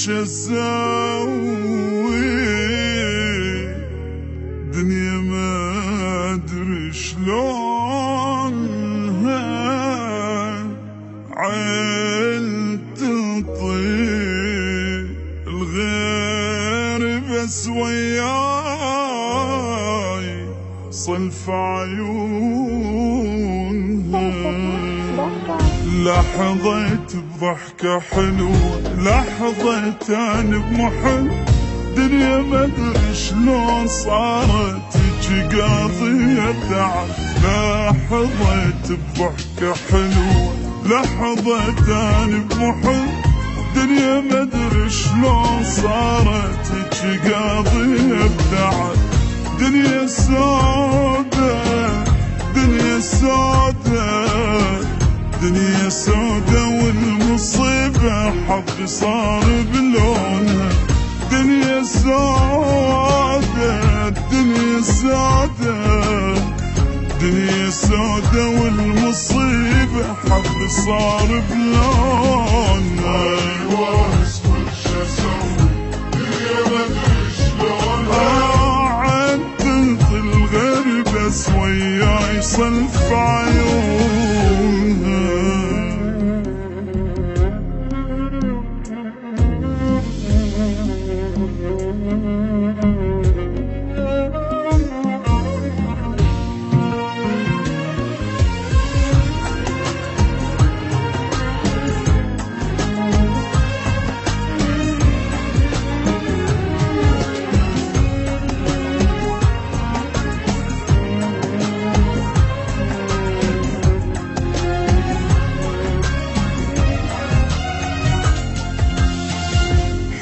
وش اسوي دنيا ما ادري شلونها عيل تطير الغير بس وياي صلف عيونها لحظيت بضحكة حلوة لحظيت انا بمحن دنيا ما ادري شلون صارت هيجي قاضية تعب لحظيت بضحكة حلوة لحظيت انا بمحن دنيا ما ادري شلون صارت هيجي قاضية بتعب دنيا سودة دنيا سودة دنيا سودة والمصيبة حظي صار بلونها دنيا سودة دنيا سودة دنيا سودة والمصيبة حظي صار بلونها وش اسوي دنيا ما ادري شلونها عاد تنطي الغير بس وياي صلف عيونها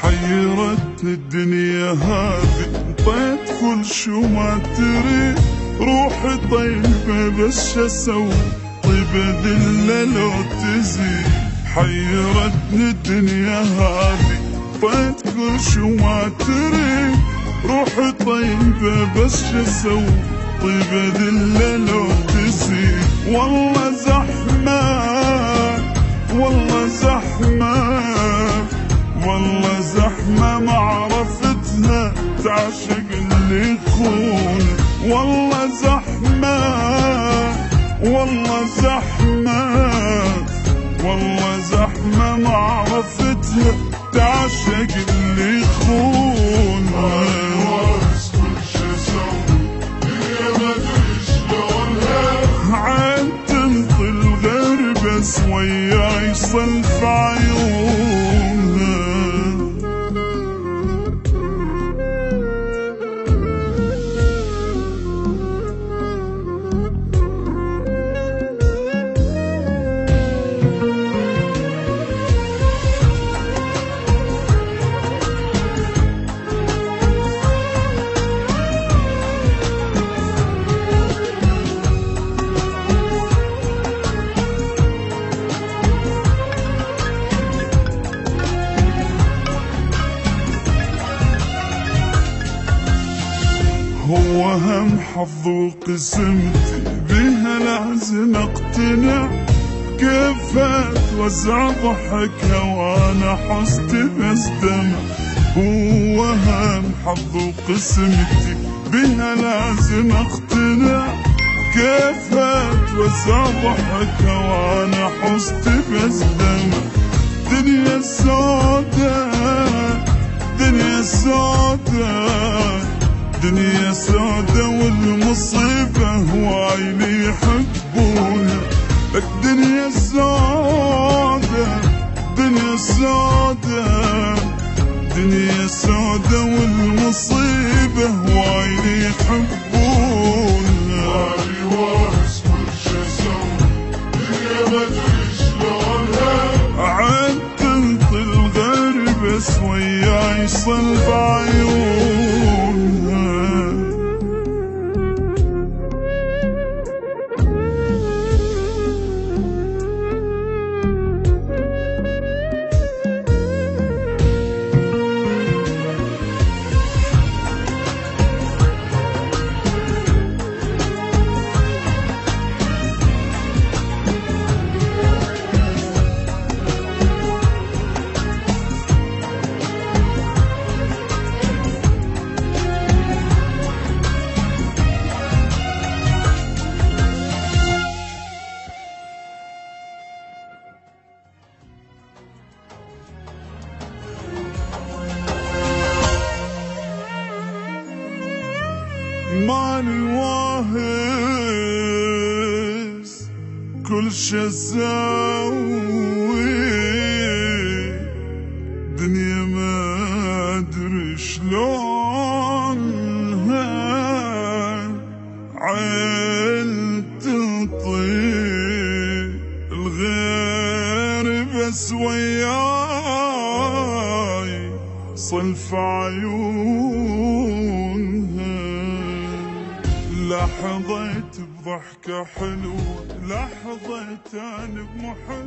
حيرتني الدنيا هذي انطيت كل شو ما تريد روحي طيبة بس شو اسوي طيبة ذلة لو تزيد حيرتني الدنيا هذي انطيت كل شو ما تريد روحي طيبة بس شو اسوي طيبة ذلة لو تزيد والله زحمة والله زحمة والله زحمة ما عرفتها تعشق اللي يخون والله زحمة والله زحمة والله زحمة ما عرفتها تعشق اللي يخون وش اسوي دنيا ما ادري شلونها عاد تنطي الغير بس وياي صلف عيونها هو هم حظ وقسمتي بها لازم اقتنع كيف اتوزع ضحكها وانا حظي بس دمع هو هم حظ وقسمتي بها لازم اقتنع كيف اتوزع ضحكها وانا حظي بس دمع دنيا سودة دنيا سودة دنيا سودة والمصيبة هواي اللي يحبونها الدنيا سودة دنيا سودة دنيا سودة والمصيبة هواي اللي يحبونها وش اسوي دنيا ما ادري شلونها عاد تنطي الغير بس وياي صلب عيونها ماني واهس كل شي اسوي دنيا ما ادري شلونها عين تطيق الغير بس وياي صلف عيونها لحظيت بضحكة حلوة لحظيت أنا بمحن